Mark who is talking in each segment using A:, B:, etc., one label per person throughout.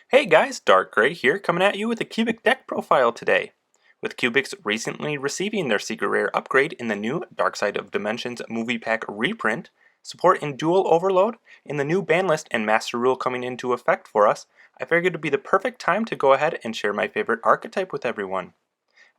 A: Hey guys, Dark Gray here, coming at you with a Cubic deck profile today. With Cubics recently receiving their secret rare upgrade in the new Dark Side of Dimensions movie pack reprint, support in Duel Overload, and the new ban list and master rule coming into effect for us, I figured it would be the perfect time to go ahead and share my favorite archetype with everyone.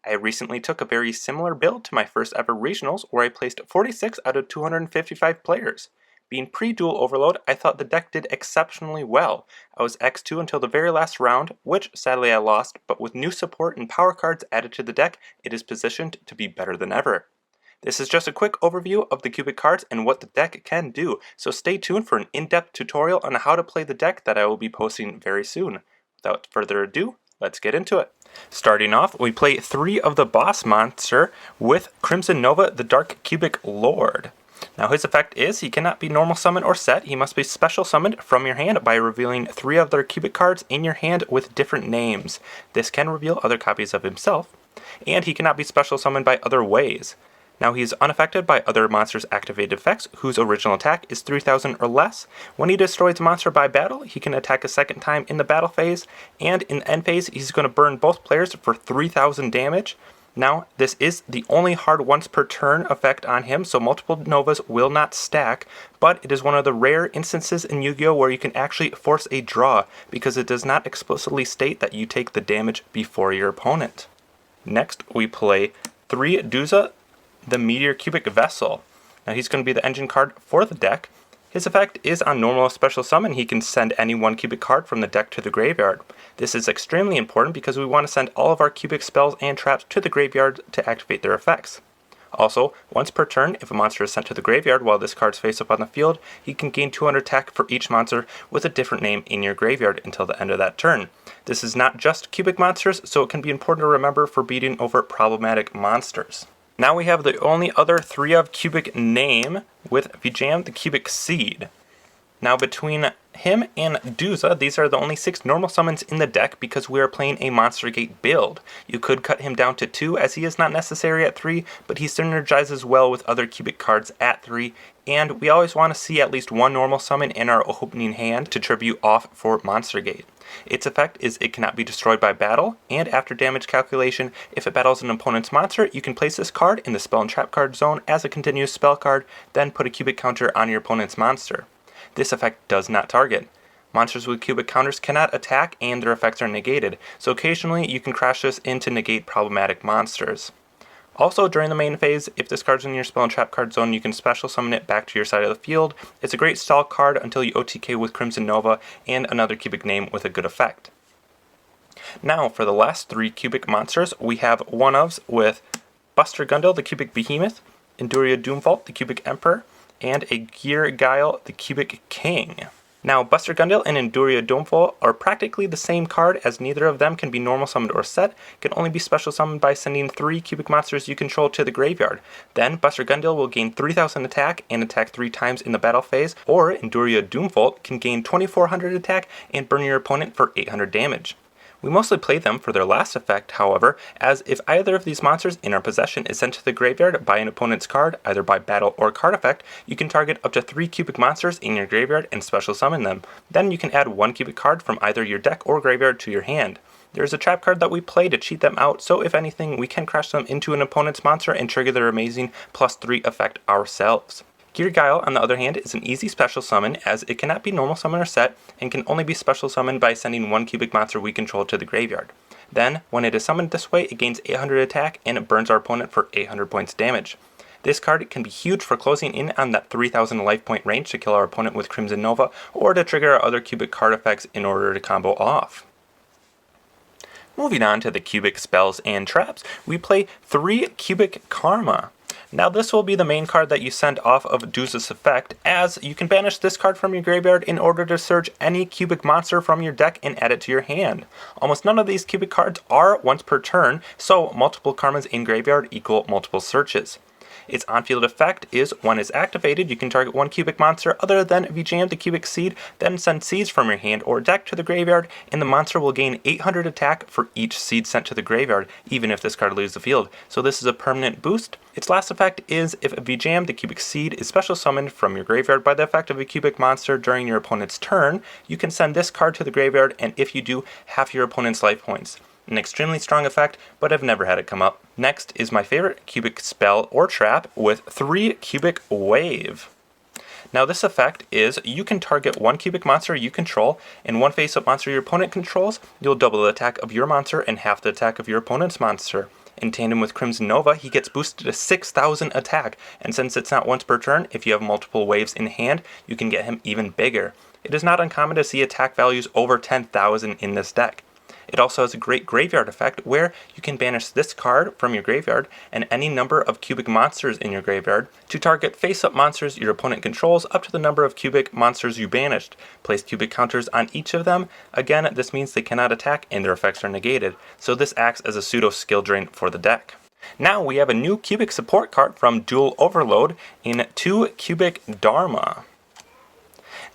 A: I recently took a very similar build to my first ever regionals where I placed 46 out of 255 players. Being pre-Duel Overload, I thought the deck did exceptionally well. I was X2 until the very last round, which sadly I lost, but with new support and power cards added to the deck, it is positioned to be better than ever. This is just a quick overview of the Cubic cards and what the deck can do, so stay tuned for an in-depth tutorial on how to play the deck that I will be posting very soon. Without further ado, let's get into it. Starting off, we play 3 of the boss monster with Crimson Nova, the Dark Cubic Lord. Now his effect is he cannot be normal summoned or set. He must be special summoned from your hand by revealing 3 of their Cubic cards in your hand with different names. This can reveal other copies of himself, and he cannot be special summoned by other ways. Now he is unaffected by other monsters' activated effects whose original attack is 3000 or less. When he destroys a monster by battle, he can attack a second time in the battle phase, and in the end phase he's going to burn both players for 3000 damage. Now, this is the only hard once per turn effect on him, so multiple Novas will not stack, but it is one of the rare instances in Yu-Gi-Oh! Where you can actually force a draw, because it does not explicitly state that you take the damage before your opponent. Next, we play 3 Duza, the Meteor Cubic Vessel. Now he's going to be the engine card for the deck. His effect is on normal special summon. He can send any 1 Cubic card from the deck to the graveyard. This is extremely important because we want to send all of our Cubic spells and traps to the graveyard to activate their effects. Also, once per turn, if a monster is sent to the graveyard while this card's face up on the field, he can gain 200 attack for each monster with a different name in your graveyard until the end of that turn. This is not just Cubic monsters, so it can be important to remember for beating over problematic monsters. Now we have the only other 3 of Cubic name with Vijam the Cubic Seed. Now between him and Duza, these are the only 6 normal summons in the deck because we are playing a Monster Gate build. You could cut him down to 2 as he is not necessary at 3, but he synergizes well with other Cubic cards at 3, and we always want to see at least 1 normal summon in our opening hand to tribute off for Monster Gate. Its effect is it cannot be destroyed by battle, and after damage calculation, if it battles an opponent's monster, you can place this card in the spell and trap card zone as a continuous spell card, then put a Cubic counter on your opponent's monster. This effect does not target. Monsters with Cubic counters cannot attack and their effects are negated, so occasionally you can crash this in to negate problematic monsters. Also, during the main phase, if this card's in your spell and trap card zone, you can special summon it back to your side of the field. It's a great stall card until you OTK with Crimson Nova and another Cubic name with a good effect. Now, for the last 3 Cubic monsters, we have one-ofs with Buster Gundle, the Cubic Behemoth, Enduria Doomvault, the Cubic Emperor, and a Gear Guile, the Cubic King. Now, Buster Gundle and Enduria Doomvault are practically the same card as neither of them can be normal summoned or set, can only be special summoned by sending 3 Cubic monsters you control to the graveyard. Then, Buster Gundle will gain 3000 attack and attack 3 times in the battle phase, or Enduria Doomvault can gain 2400 attack and burn your opponent for 800 damage. We mostly play them for their last effect, however, as if either of these monsters in our possession is sent to the graveyard by an opponent's card, either by battle or card effect, you can target up to 3 Cubic monsters in your graveyard and special summon them. Then you can add 1 Cubic card from either your deck or graveyard to your hand. There is a trap card that we play to cheat them out, so if anything, we can crash them into an opponent's monster and trigger their amazing +3 effect ourselves. Gear Guile, on the other hand, is an easy special summon as it cannot be normal summon or set and can only be special summoned by sending 1 Cubic monster we control to the graveyard. Then, when it is summoned this way, it gains 800 attack and it burns our opponent for 800 points damage. This card can be huge for closing in on that 3000 life point range to kill our opponent with Crimson Nova or to trigger our other Cubic card effects in order to combo off. Moving on to the Cubic spells and traps, we play 3 Cubic Karma. Now this will be the main card that you send off of Duza's effect, as you can banish this card from your graveyard in order to search any Cubic monster from your deck and add it to your hand. Almost none of these Cubic cards are once per turn, so multiple karmas in graveyard equal multiple searches. Its on-field effect is, when it's activated, you can target one cubic monster other than VJM the cubic seed, then send seeds from your hand or deck to the graveyard, and the monster will gain 800 attack for each seed sent to the graveyard, even if this card leaves the field. So this is a permanent boost. Its last effect is, if VJM the cubic seed is special summoned from your graveyard by the effect of a cubic monster during your opponent's turn, you can send this card to the graveyard, and if you do, half your opponent's life points. An extremely strong effect, but I've never had it come up. Next is my favorite cubic spell or trap with 3 cubic wave. Now this effect is, you can target one cubic monster you control and one face-up monster your opponent controls. You'll double the attack of your monster and half the attack of your opponent's monster. In tandem with Crimson Nova, he gets boosted to 6,000 attack, and since it's not once per turn, if you have multiple waves in hand, you can get him even bigger. It is not uncommon to see attack values over 10,000 in this deck. It also has a great graveyard effect where you can banish this card from your graveyard and any number of cubic monsters in your graveyard to target face-up monsters your opponent controls up to the number of cubic monsters you banished. Place cubic counters on each of them. Again, this means they cannot attack and their effects are negated, so this acts as a pseudo skill drain for the deck. Now we have a new cubic support card from Duel Overload in 2 cubic Dharma.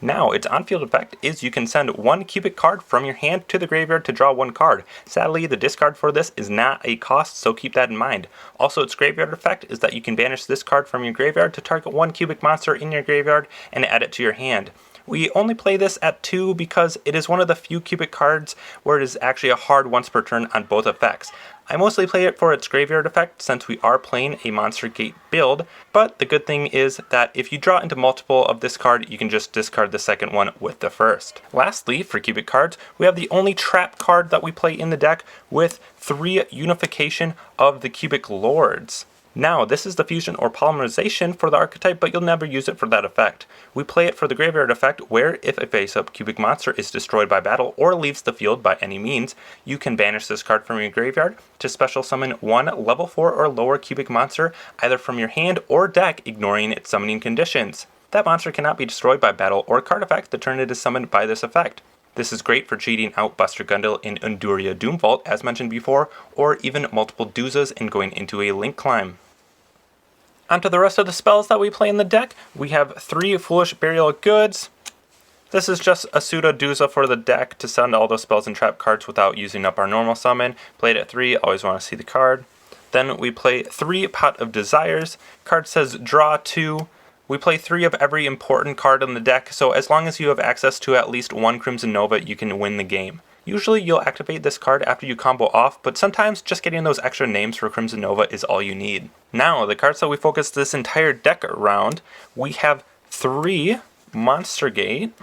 A: Now, its on-field effect is you can send one cubic card from your hand to the graveyard to draw one card. Sadly, the discard for this is not a cost, so keep that in mind. Also, its graveyard effect is that you can banish this card from your graveyard to target one cubic monster in your graveyard and add it to your hand. We only play this at 2 because it is one of the few cubic cards where it is actually a hard once per turn on both effects. I mostly play it for its graveyard effect since we are playing a Monster Gate build, but the good thing is that if you draw into multiple of this card, you can just discard the second one with the first. Lastly, for cubic cards, we have the only trap card that we play in the deck with 3 unification of the cubic lords. Now, this is the fusion or polymerization for the archetype, but you'll never use it for that effect. We play it for the graveyard effect, where if a face-up cubic monster is destroyed by battle or leaves the field by any means, you can banish this card from your graveyard to special summon one level 4 or lower cubic monster, either from your hand or deck, ignoring its summoning conditions. That monster cannot be destroyed by battle or card effect the turn it is summoned by this effect. This is great for cheating out Buster Gundle in Unduria Doomvault, as mentioned before, or even multiple Duzas and going into a Link Climb. Onto the rest of the spells that we play in the deck, we have 3 Foolish Burial Goods. This is just a pseudo Duza for the deck to send all those spells and trap cards without using up our normal summon. Played at 3, always want to see the card. Then we play 3 Pot of Desires. Card says draw 2. We play 3 of every important card in the deck, so as long as you have access to at least one Crimson Nova, you can win the game. Usually you'll activate this card after you combo off, but sometimes just getting those extra names for Crimson Nova is all you need. Now, the cards that we focus this entire deck around, we have 3 Monster Gate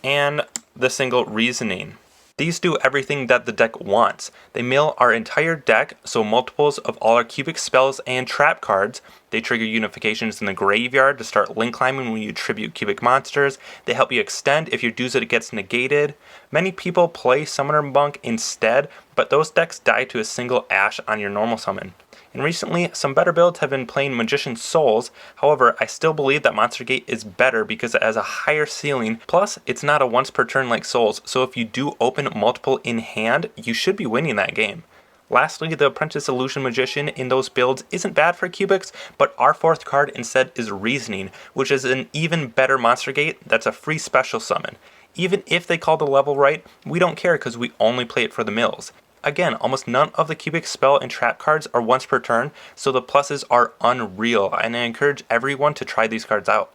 A: and the single Reasoning. These do everything that the deck wants. They mill our entire deck, so multiples of all our cubic spells and trap cards. They trigger unifications in the graveyard to start link climbing when you tribute cubic monsters. They help you extend if your Duza gets negated. Many people play Summoner Monk instead, but those decks die to a single Ash on your normal summon. And recently, some better builds have been playing Magician's Souls. However, I still believe that Monster Gate is better because it has a higher ceiling, plus it's not a once per turn like Souls, so if you do open multiple in hand, you should be winning that game. Lastly, the Apprentice Illusion Magician in those builds isn't bad for cubics, but our 4th card instead is Reasoning, which is an even better Monster Gate that's a free special summon. Even if they call the level right, we don't care because we only play it for the mills. Again, almost none of the cubic spell and trap cards are once per turn, so the pluses are unreal, and I encourage everyone to try these cards out.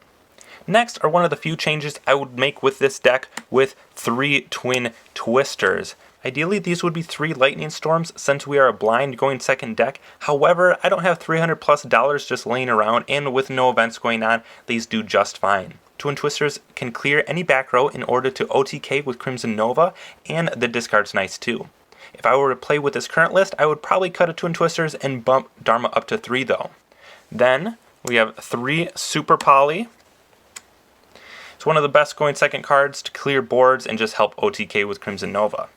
A: Next are one of the few changes I would make with this deck with 3 Twin Twisters. Ideally, these would be 3 Lightning Storms since we are a blind going second deck. However, I don't have $300+ just laying around, and with no events going on, these do just fine. Twin Twisters can clear any back row in order to OTK with Crimson Nova, and the discard's nice too. If I were to play with this current list, I would probably cut a Twin Twisters and bump Dharma up to 3 though. Then we have 3 Super Poly. It's one of the best going second cards to clear boards and just help OTK with Crimson Nova.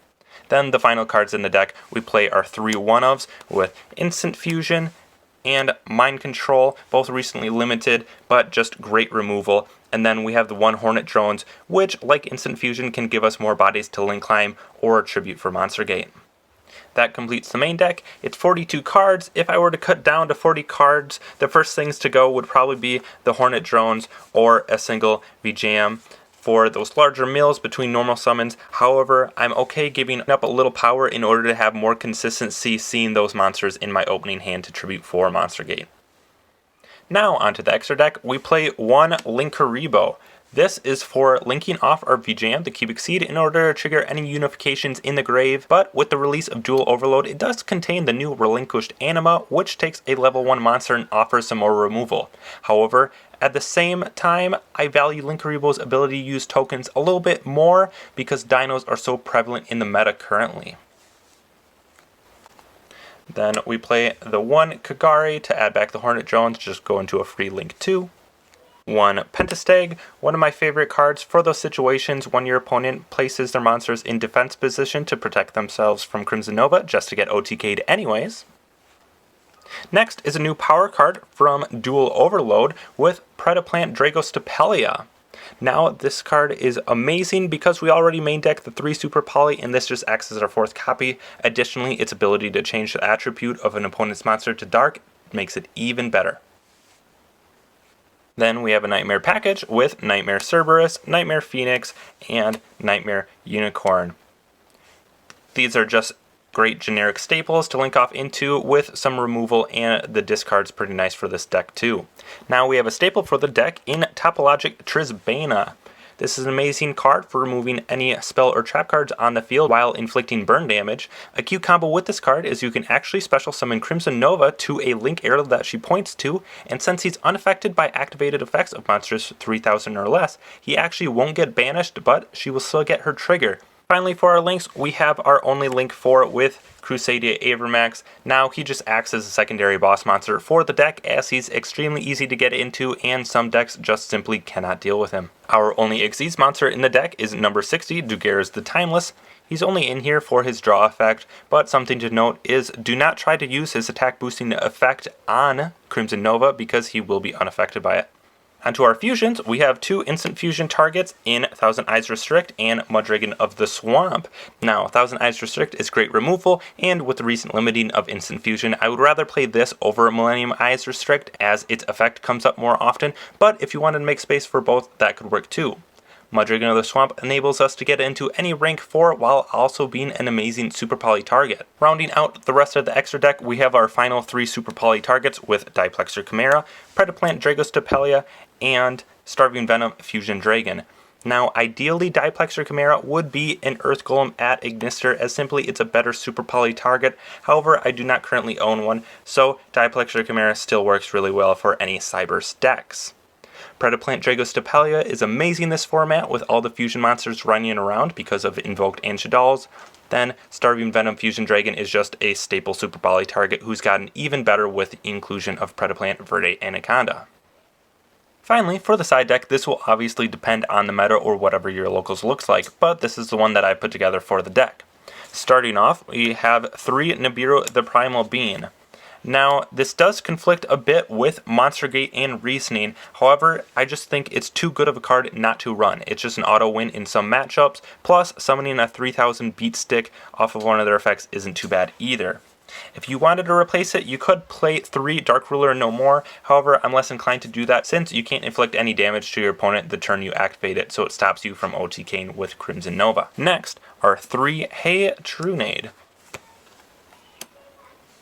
A: Then the final cards in the deck we play are 3 one-ofs with Instant Fusion and Mind Control, both recently limited, but just great removal. And then we have the 1 Hornet Drones, which, like Instant Fusion, can give us more bodies to link climb or tribute for Monster Gate. That completes the main deck. It's 42 cards. If I were to cut down to 40 cards, the first things to go would probably be the Hornet Drones or a single VJam for those larger mills between normal summons. However, I'm okay giving up a little power in order to have more consistency seeing those monsters in my opening hand to tribute for Monster Gate. Now onto the extra deck, we play one Linkuriboh. This is for linking off our VJam, the Cubic Seed, in order to trigger any unifications in the grave, but with the release of Duel Overload, it does contain the new Relinquished Anima, which takes a level 1 monster and offers some more removal. However, at the same time, I value Linkuriboh's ability to use tokens a little bit more because dinos are so prevalent in the meta currently. Then we play the one Kagari to add back the Hornet Drones, just go into a free Link 2. One Pentastag, one of my favorite cards for those situations when your opponent places their monsters in defense position to protect themselves from Crimson Nova just to get OTK'd anyways. Next is a new power card from Duel Overload with Predaplant Dragostapelia. Now this card is amazing because we already main deck the 3 Super Poly and this just acts as our 4th copy. Additionally, its ability to change the attribute of an opponent's monster to dark makes it even better. Then we have a Nightmare package with Nightmare Cerberus, Nightmare Phoenix, and Nightmare Unicorn. These are just great generic staples to link off into with some removal, and the discard's pretty nice for this deck too. Now we have a staple for the deck in Topologic Trisbana. This is an amazing card for removing any spell or trap cards on the field while inflicting burn damage. A cute combo with this card is you can actually special summon Crimson Nova to a link arrow that she points to, and since he's unaffected by activated effects of monsters 3000 or less, he actually won't get banished, but she will still get her trigger. Finally, for our links, we have our only link 4 with Crusadia Avermax. Now he just acts as a secondary boss monster for the deck as he's extremely easy to get into and some decks just simply cannot deal with him. Our only Xyz monster in the deck is number 60, Dugares the Timeless. He's only in here for his draw effect, but something to note is do not try to use his attack boosting effect on Crimson Nova because he will be unaffected by it. Onto our fusions, we have 2 instant fusion targets in Thousand Eyes Restrict and Mudragon of the Swamp. Now, Thousand Eyes Restrict is great removal, and with the recent limiting of instant fusion, I would rather play this over Millennium Eyes Restrict as its effect comes up more often, but if you wanted to make space for both, that could work too. Mudragon of the Swamp enables us to get into any rank 4 while also being an amazing Super Poly target. Rounding out the rest of the extra deck, we have our final 3 Super Poly targets with Diplexer Chimera, Predaplant Dragostapelia, and Starving Venom Fusion Dragon. Now, ideally, Diplexer Chimera would be an Earth Golem at Ignister, as simply it's a better Super Poly target. However, I do not currently own one, so Diplexer Chimera still works really well for any Cybers decks. Predaplant Dragostapelia is amazing this format with all the fusion monsters running around because of Invoked and Shadalls. Then Starving Venom Fusion Dragon is just a staple Super Poly target who's gotten even better with the inclusion of Predaplant Verde Anaconda. Finally, for the side deck, this will obviously depend on the meta or whatever your locals looks like, but this is the one that I put together for the deck. Starting off, we have 3 Nibiru the Primal Being. Now, this does conflict a bit with Monster Gate and Reasoning, however, I just think it's too good of a card not to run. It's just an auto win in some matchups, plus summoning a 3000 beat stick off of one of their effects isn't too bad either. If you wanted to replace it, you could play 3 Dark Ruler and no more, however, I'm less inclined to do that since you can't inflict any damage to your opponent the turn you activate it, so it stops you from OTKing with Crimson Nova. Next are 3 Hey Trunade.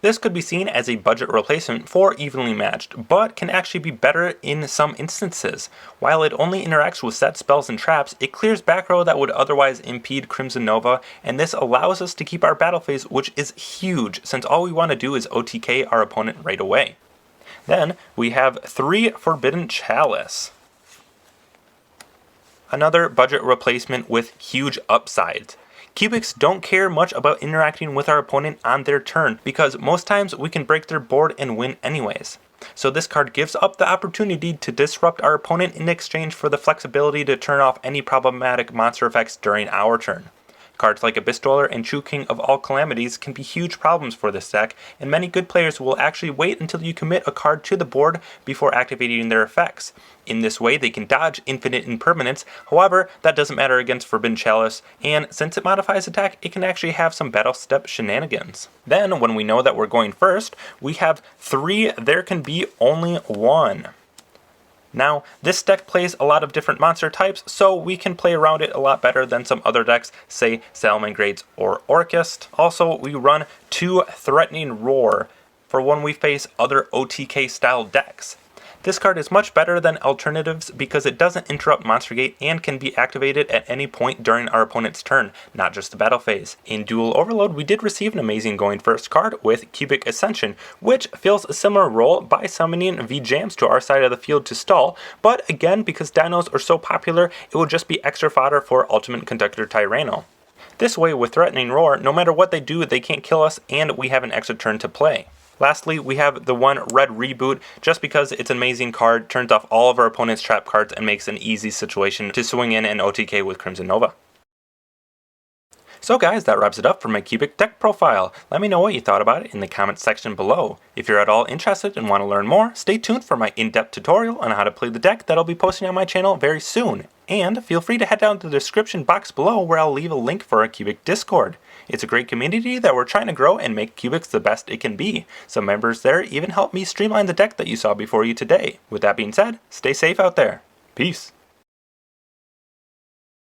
A: This could be seen as a budget replacement for Evenly Matched, but can actually be better in some instances. While it only interacts with set spells and traps, it clears back row that would otherwise impede Crimson Nova, and this allows us to keep our battle phase, which is huge, since all we want to do is OTK our opponent right away. Then, we have 3 Forbidden Chalice. Another budget replacement with huge upsides. Cubics don't care much about interacting with our opponent on their turn because most times we can break their board and win anyways. So this card gives up the opportunity to disrupt our opponent in exchange for the flexibility to turn off any problematic monster effects during our turn. Cards like Abyss Dweller and True King of All Calamities can be huge problems for this deck, and many good players will actually wait until you commit a card to the board before activating their effects. In this way, they can dodge infinite impermanence. However, that doesn't matter against Forbidden Chalice, and since it modifies attack, it can actually have some battle step shenanigans. Then, when we know that we're going first, we have 3 There Can Be Only One. Now, this deck plays a lot of different monster types, so we can play around it a lot better than some other decks, say Salamangreats or Orchist. Also, we run 2 Threatening Roar for when we face other OTK style decks. This card is much better than alternatives because it doesn't interrupt Monster Gate and can be activated at any point during our opponent's turn, not just the battle phase. In Duel Overload, we did receive an amazing going first card with Cubic Ascension, which fills a similar role by summoning V-Jams to our side of the field to stall, but again, because dinos are so popular, it will just be extra fodder for Ultimate Conductor Tyranno. This way, with Threatening Roar, no matter what they do, they can't kill us, and we have an extra turn to play. Lastly, we have the 1 Red Reboot, just because it's an amazing card, turns off all of our opponent's trap cards, and makes an easy situation to swing in an OTK with Crimson Nova. So guys, that wraps it up for my Cubic deck profile. Let me know what you thought about it in the comments section below. If you're at all interested and want to learn more, stay tuned for my in-depth tutorial on how to play the deck that I'll be posting on my channel very soon. And feel free to head down to the description box below where I'll leave a link for our Cubic Discord. It's a great community that we're trying to grow and make Cubics the best it can be. Some members there even helped me streamline the deck that you saw before you today. With that being said, stay safe out there. Peace.